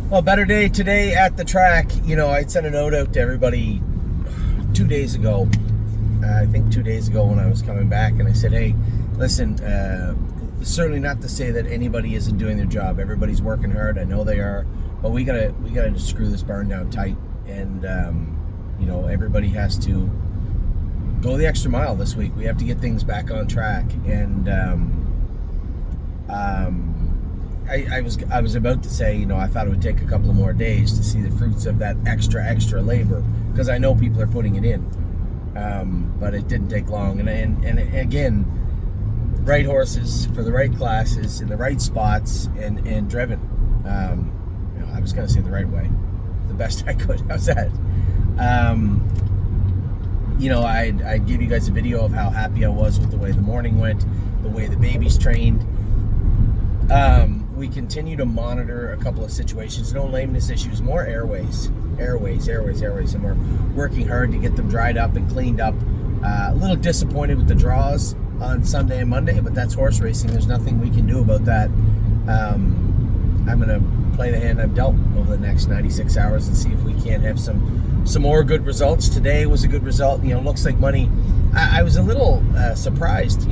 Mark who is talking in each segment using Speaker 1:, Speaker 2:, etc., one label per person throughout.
Speaker 1: Well, better day today at the track. I'd sent a note out to everybody 2 days ago. I think 2 days ago when I was coming back, and I said, "Hey, listen. Certainly not to say that anybody isn't doing their job. Everybody's working hard. I know they are, but we gotta just screw this barn down tight. And everybody has to go the extra mile this week. We have to get things back on track." And I was about to say, I thought it would take a couple of more days to see the fruits of that extra labor, because I know people are putting it in. But it didn't take long. And again, right horses for the right classes in the right spots and driven. I was going to say the right way, the best I could. How's that? I'd give you guys a video of how happy I was with the way the morning went, the way the babies trained. We continue to monitor a couple of situations. No lameness issues, more airways, and we're working hard to get them dried up and cleaned up. A little disappointed with the draws on Sunday and Monday, but that's horse racing. There's nothing we can do about that. I'm going to play the hand I'm dealt over the next 96 hours and see if we can't have some more good results. Today was a good result. Looks like money. I was a little surprised.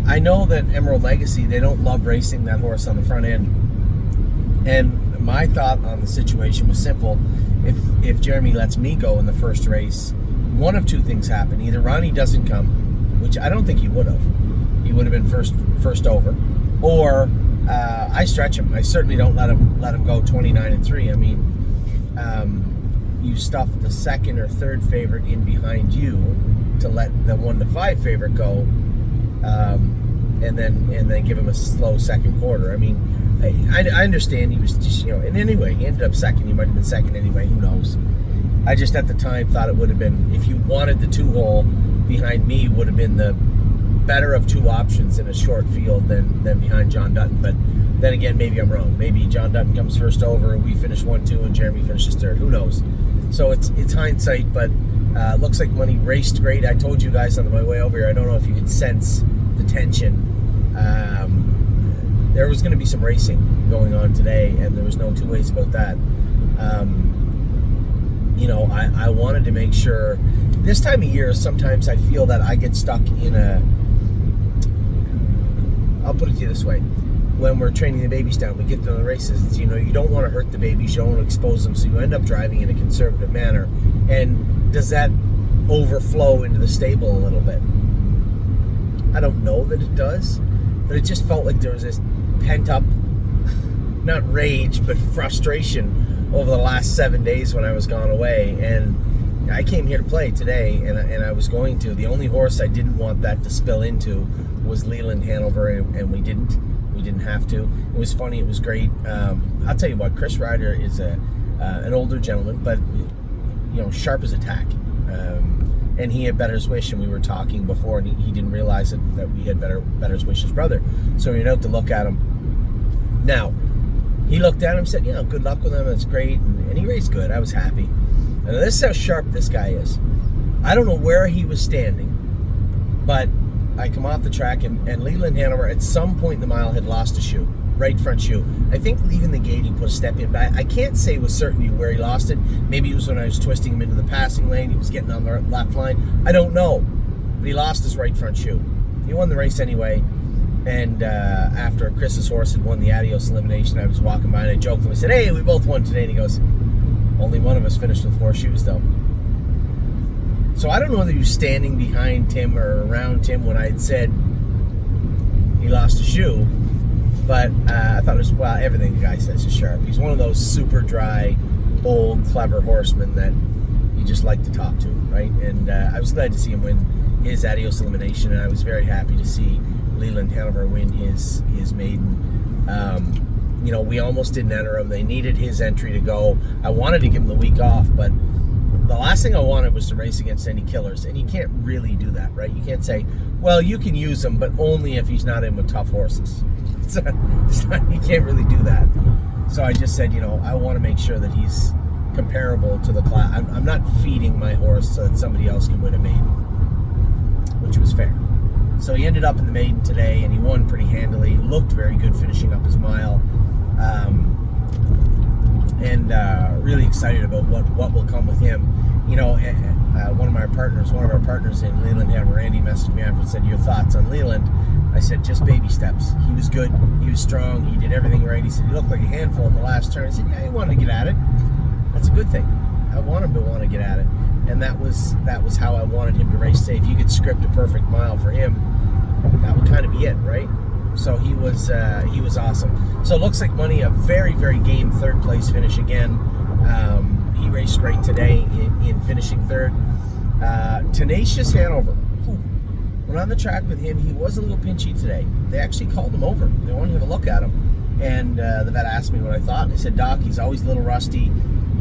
Speaker 1: I know that Emerald Legacy, they don't love racing that horse on the front end. And my thought on the situation was simple. If Jeremy lets me go in the first race, one of two things happen. Either Ronnie doesn't come, which I don't think he would have. He would have been first over. Or I stretch him. I certainly don't let him go 29-3. I mean, you stuff the second or third favorite in behind you to let the 1-5 favorite go. And then give him a slow second quarter. I mean, I understand he was just, and anyway, he ended up second. He might have been second anyway, who knows. I just at the time thought it would have been, if you wanted the 2-hole behind me, would have been the better of two options in a short field than behind John Dutton. But then again, maybe I'm wrong. Maybe John Dutton comes first over, we finish 1-2, and Jeremy finishes third. Who knows? So it's hindsight, but looks like money raced great. I told you guys on my way over here, I don't know if you could sense the tension. There was going to be some racing going on today, and there was no two ways about that. I wanted to make sure. This time of year, sometimes I feel that I get stuck in I'll put it to you this way. When we're training the babies down, we get to the races, you don't want to hurt the babies, you don't want to expose them, so you end up driving in a conservative manner. And does that overflow into the stable a little bit? I don't know that it does, but it just felt like there was this pent-up, not rage, but frustration over the last 7 days when I was gone away. And I came here to play today, and I was going to. The only horse I didn't want that to spill into was Leland Hanover, and we didn't have to. It was funny. It was great. I'll tell you what, Chris Ryder is an older gentleman, but sharp as a tack. And he had Better's Wish, and we were talking before, and he didn't realize that we had Better's Wish's brother. So we went out to look at him. Now, he looked at him and said, good luck with him, that's great, and he raced good. I was happy. And this is how sharp this guy is. I don't know where he was standing, but I come off the track, and Leland Hanover, at some point in the mile, had lost a shoe. Right front shoe. I think leaving the gate, he put a step in, but I can't say with certainty where he lost it. Maybe it was when I was twisting him into the passing lane. He was getting on the left line. I don't know, but he lost his right front shoe. He won the race anyway, and after Chris's horse had won the Adios elimination, I was walking by and I joked him. I said, "Hey, we both won today," and he goes, "Only one of us finished with 4 shoes, though." So I don't know whether he was standing behind Tim or around Tim when I had said he lost a shoe. But I thought it was, everything the guy says is sharp. He's one of those super dry, old, clever horsemen that you just like to talk to, right? And I was glad to see him win his Adios elimination, and I was very happy to see Leland Hanover win his maiden. We almost didn't enter him. They needed his entry to go. I wanted to give him the week off, but the last thing I wanted was to race against any killers, and you can't really do that, right? You can't say, well, you can use him, but only if he's not in with tough horses. You can't really do that. So I just said, I want to make sure that he's comparable to the class. I'm not feeding my horse so that somebody else can win a maiden, which was fair. So he ended up in the maiden today, and he won pretty handily. Looked very good finishing up his mile. really excited about what will come with him. You know, one of our partners in Leland Hammer, Randy, messaged me after and said, your thoughts on Leland? I said, just baby steps. He was good. He was strong. He did everything right. He said, he looked like a handful in the last turn. I said, yeah, he wanted to get at it. That's a good thing. I want him to want to get at it. And that was how I wanted him to race today. If you could script a perfect mile for him, that would kind of be it, right? So he was awesome. So it looks like Money, a very, very game third place finish again. He raced great today in finishing third. Tenacious Hanover. When on the track with him, he was a little pinchy today. They actually called him over. They wanted to have a look at him. And the vet asked me what I thought. And I said, Doc, he's always a little rusty.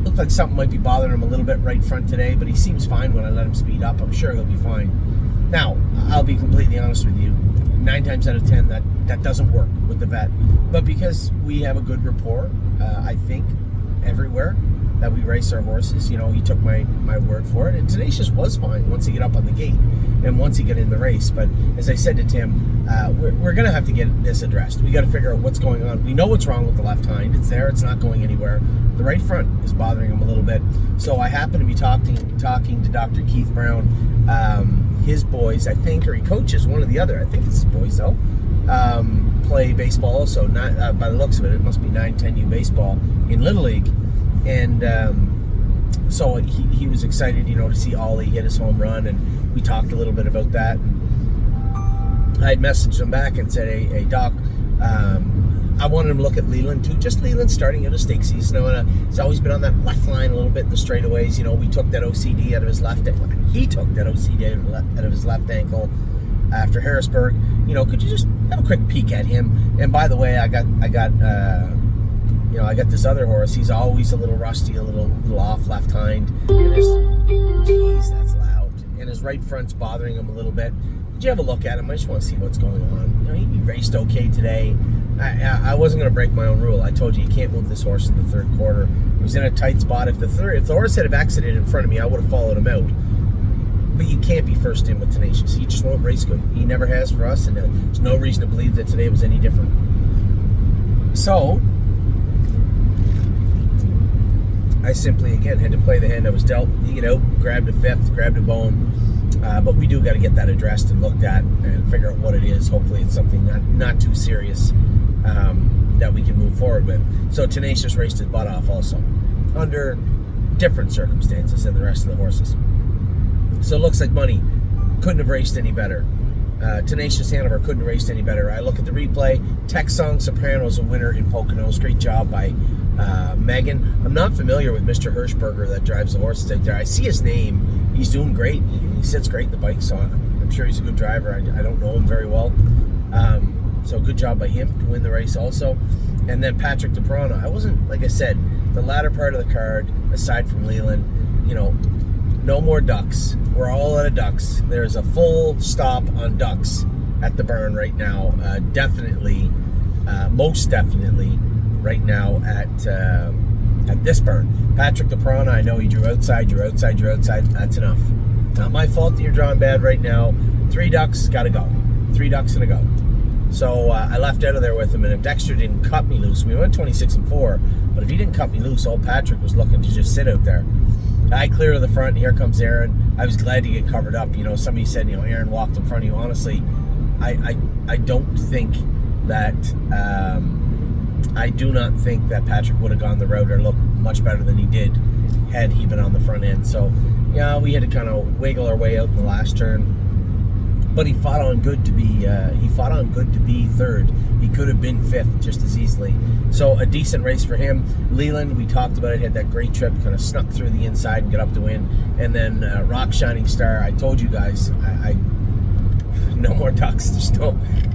Speaker 1: Looked like something might be bothering him a little bit right front today, but he seems fine when I let him speed up. I'm sure he'll be fine. Now, I'll be completely honest with you. 9 times out of 10, that doesn't work with the vet. But because we have a good rapport, I think, everywhere that we race our horses, you know, he took my word for it. And Tenacious was fine once he got up on the gate and once he got in the race. But as I said to Tim, we're going to have to get this addressed. We got to figure out what's going on. We know what's wrong with the left hind. It's there. It's not going anywhere. The right front is bothering him a little bit. So I happen to be talking to Dr. Keith Brown. His boys, I think, or he coaches one or the other. I think it's his boys, though. Play baseball also. Not, by the looks of it, it must be 9-10U baseball in Little League. And so he was excited, you know, to see Ollie hit his home run, and we talked a little bit about that. I had messaged him back and said, hey Doc, I wanted him to look at Leland too. Just Leland starting out a stake season. You know, he's always been on that left line a little bit in the straightaways. You know, we took that OCD out of his left ankle. He took that OCD out of his left ankle after Harrisburg. You know, could you just have a quick peek at him? And by the way, I got this other horse. He's always a little rusty, a little off left hind. And geez, that's loud. And his right front's bothering him a little bit. Did you have a look at him? I just want to see what's going on. You know, he raced okay today. I wasn't going to break my own rule. I told you can't move this horse in the third quarter. He was in a tight spot. If the horse had exited in front of me, I would have followed him out. But you can't be first in with Tenacious. He just won't race good. He never has for us, and there's no reason to believe that today was any different. So I simply, again, had to play the hand I was dealt. He get out, grabbed a fifth, grabbed a bone. But we do got to get that addressed and looked at and figure out what it is. Hopefully it's something not too serious that we can move forward with. So Tenacious raced his butt off also under different circumstances than the rest of the horses. So it looks like Money couldn't have raced any better. Tenacious Hanover couldn't have raced any better. I look at the replay. Texong Soprano's a winner in Poconos. Great job by Megan. I'm not familiar with Mr. Hirschberger that drives the horses out there. I see his name. He's doing great. He sits great in the bike, so I'm sure he's a good driver. I don't know him very well. So good job by him to win the race also. And then Patrick DePrana. I wasn't, like I said, the latter part of the card, aside from Leland, you know, no more ducks. We're all out of ducks. There's a full stop on ducks at the barn right now. Definitely, most definitely, right now at this barn. Patrick DePrana, I know he drew outside. That's enough. Not my fault that you're drawing bad right now. 3 ducks, gotta go. 3 ducks and a go. So I left out of there with him, and if Dexter didn't cut me loose, we went 26-4. But if he didn't cut me loose, old Patrick was looking to just sit out there. I clear to the front. Here comes Aaron. I was glad to get covered up. You know, somebody said, you know, Aaron walked in front of you. Honestly, I don't think that I do not think that Patrick would have gone the route or looked much better than he did had he been on the front end. So, yeah, we had to kind of wiggle our way out in the last turn. But he fought on good to be third. He could have been fifth just as easily. So a decent race for him. Leland, we talked about it, had that great trip, kind of snuck through the inside and got up to win. And then Rock Shining Star, I told you guys, I no more ducks.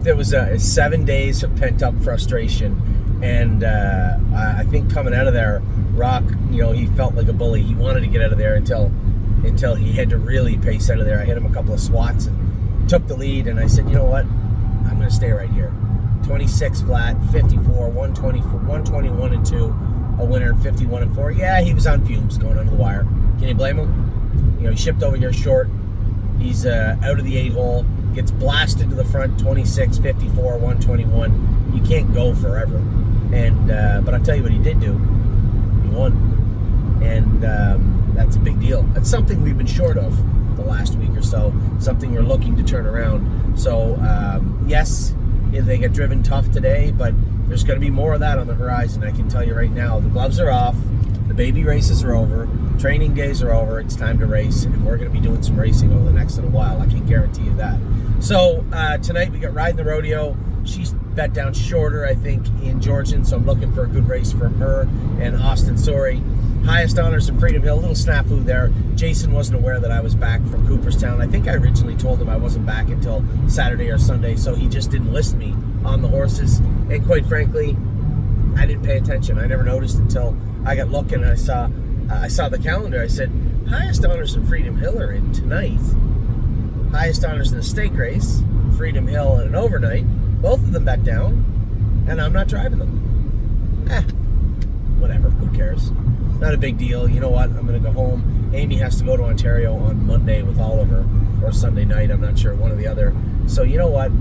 Speaker 1: There was 7 days of pent-up frustration. And I think coming out of there, Rock, you know, he felt like a bully. He wanted to get out of there until he had to really pace out of there. I hit him a couple of swats and took the lead, and I said, you know what, I'm going to stay right here. 26 flat, 54, 121 and 2, a winner in 51 and 4. Yeah, he was on fumes going under the wire. Can you blame him? You know, he shipped over here short. He's out of the 8-hole, gets blasted to the front, 26, 54, 121. You can't go forever. And but I'll tell you what he did do. He won. and that's a big deal. That's something we've been short of the last week or so, something we're looking to turn around. So yes, they get driven tough today, but there's going to be more of that on the horizon. I can tell you right now. The gloves are off, the baby races are over, training days are over, it's time to race, and we're going to be doing some racing over the next little while. I can guarantee you that. So tonight we got Riding the Rodeo. She's bet down shorter, I think, in Georgian, so I'm looking for a good race from her and Austin Sorey. Highest honors in Freedom Hill. A little snafu there. Jason wasn't aware that I was back from Cooperstown. I think I originally told him I wasn't back until Saturday or Sunday, so he just didn't list me on the horses. And quite frankly, I didn't pay attention. I never noticed until I got looking and I saw the calendar. I said, highest honors in Freedom Hill are in tonight. Highest honors in the stake race, Freedom Hill and an overnight. Both of them bet down, and I'm not driving them. Whatever, who cares? Not a big deal. You know what? I'm going to go home. Amy has to go to Ontario on Monday with Oliver, or Sunday night. I'm not sure, one or the other. So you know what?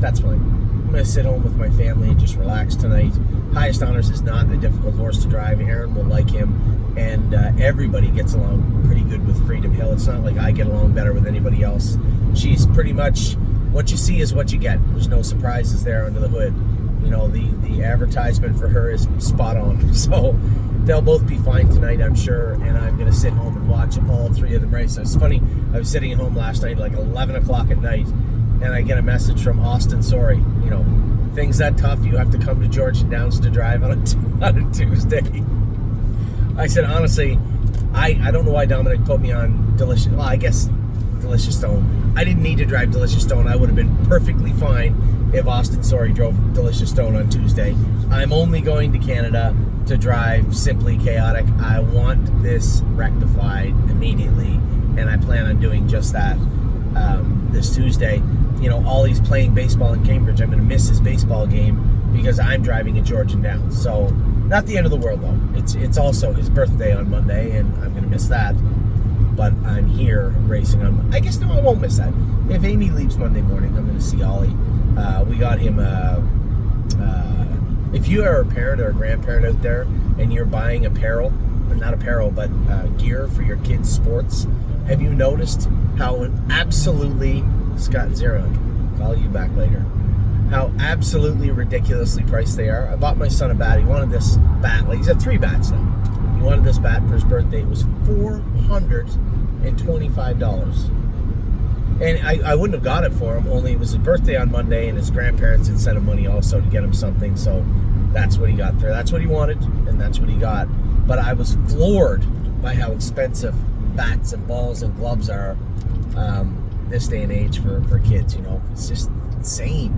Speaker 1: That's fine. I'm going to sit home with my family and just relax tonight. Highest honors is not a difficult horse to drive. Aaron will like him, and everybody gets along pretty good with Freedom Hill. It's not like I get along better with anybody else. She's pretty much what you see is what you get. There's no surprises there under the hood. You know, the advertisement for her is spot on. So they'll both be fine tonight, I'm sure, and I'm going to sit home and watch all three of them race. It's funny, I was sitting at home last night, like 11 o'clock at night, and I get a message from Austin Sorey. You know, things that tough, you have to come to Georgian Downs to drive on a Tuesday. I said, honestly, I don't know why Dominic put me on Delicious. Well, I guess Delicious Stone. I didn't need to drive Delicious Stone. I would have been perfectly fine if Austin Sorey drove Delicious Stone on Tuesday. I'm only going to Canada to drive Simply Chaotic. I want this rectified immediately, and I plan on doing just that this Tuesday. You know, Ollie's playing baseball in Cambridge. I'm going to miss his baseball game because I'm driving at Georgian Downs. So, not the end of the world, though. It's also his birthday on Monday, and I'm going to miss that. But I'm here racing on. I guess no, I won't miss that. If Amy leaves Monday morning, I'm going to see Ollie. We got him. If you are a parent or a grandparent out there and you're buying apparel, not apparel, but gear for your kids' sports, have you noticed how absolutely Scott Zero? Call you back later. How absolutely ridiculously priced they are. I bought my son a bat. He wanted this bat. Like, he's had 3 bats now. He wanted this bat for his birthday. It was $425. And I wouldn't have got it for him, only it was his birthday on Monday, and his grandparents had sent him money also to get him something, so that's what he got there. That's what he wanted, and that's what he got. But I was floored by how expensive bats and balls and gloves are this day and age for kids, you know. It's just insane.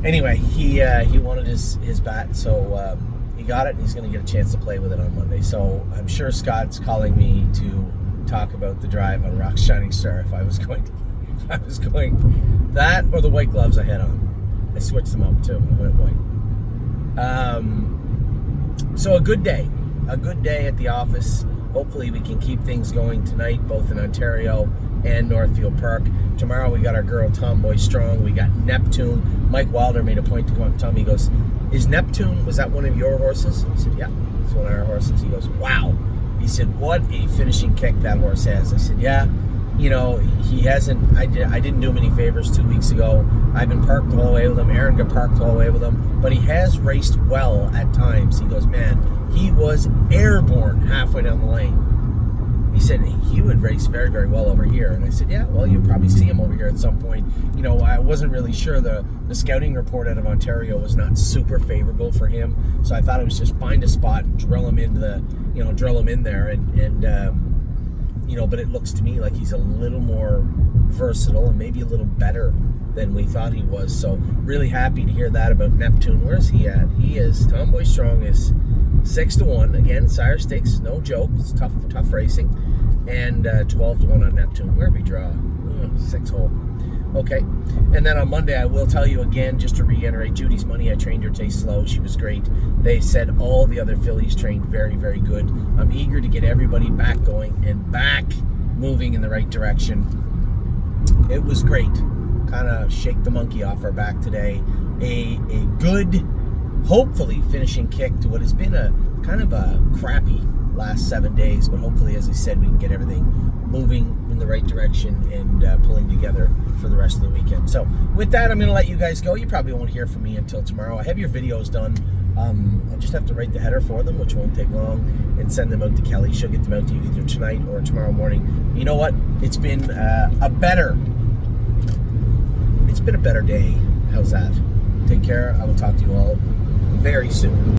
Speaker 1: Anyway, he wanted his bat, so he got it, and he's going to get a chance to play with it on Monday. So I'm sure Scott's calling me to talk about the drive on Rock's Shining Star if I was going that or the white gloves I had on. I switched them up too. I went white. So a good day at the office. Hopefully we can keep things going tonight, both in Ontario and Northfield Park. Tomorrow we got our girl Tomboy Strong. We got Neptune. Mike Wilder made a point to come up and tell me, he goes, is Neptune, was that one of your horses? I said, yeah, it's one of our horses. He goes, wow. He said, what a finishing kick that horse has. I said, yeah, you know, he hasn't, I didn't do him any favors 2 weeks ago. I've been parked all the way with him. Aaron got parked all the way with him. But he has raced well at times. He goes, man, he was airborne halfway down the lane. He said he would race very, very well over here. And I said, yeah, well, you'll probably see him over here at some point. You know, I wasn't really sure. The scouting report out of Ontario was not super favorable for him. So I thought it was just find a spot and drill him in there. And you know, but it looks to me like he's a little more versatile and maybe a little better than we thought he was. So really happy to hear that about Neptune. Where's he at? He is, Tomboy Strong is 6-1. Again, Sire Stakes, no joke. It's tough racing. And 12-1 on Neptune. Where did we draw? 6-hole. Okay. And then on Monday, I will tell you again, just to reiterate, Judy's Money, I trained her taste slow. She was great. They said all the other fillies trained very, very good. I'm eager to get everybody back going and back moving in the right direction. It was great. Kind of shake the monkey off our back today. A good hopefully finishing kick to what has been a kind of a crappy last 7 days, but hopefully, as I said, we can get everything moving in the right direction and pulling together for the rest of the weekend. So with that, I'm going to let you guys go. You probably won't hear from me until tomorrow. I have your videos done. I'll just have to write the header for them, which won't take long, and send them out to Kelly. She'll get them out to you either tonight or tomorrow morning. You know what? It's been a better day. How's that? Take care. I will talk to you all very soon.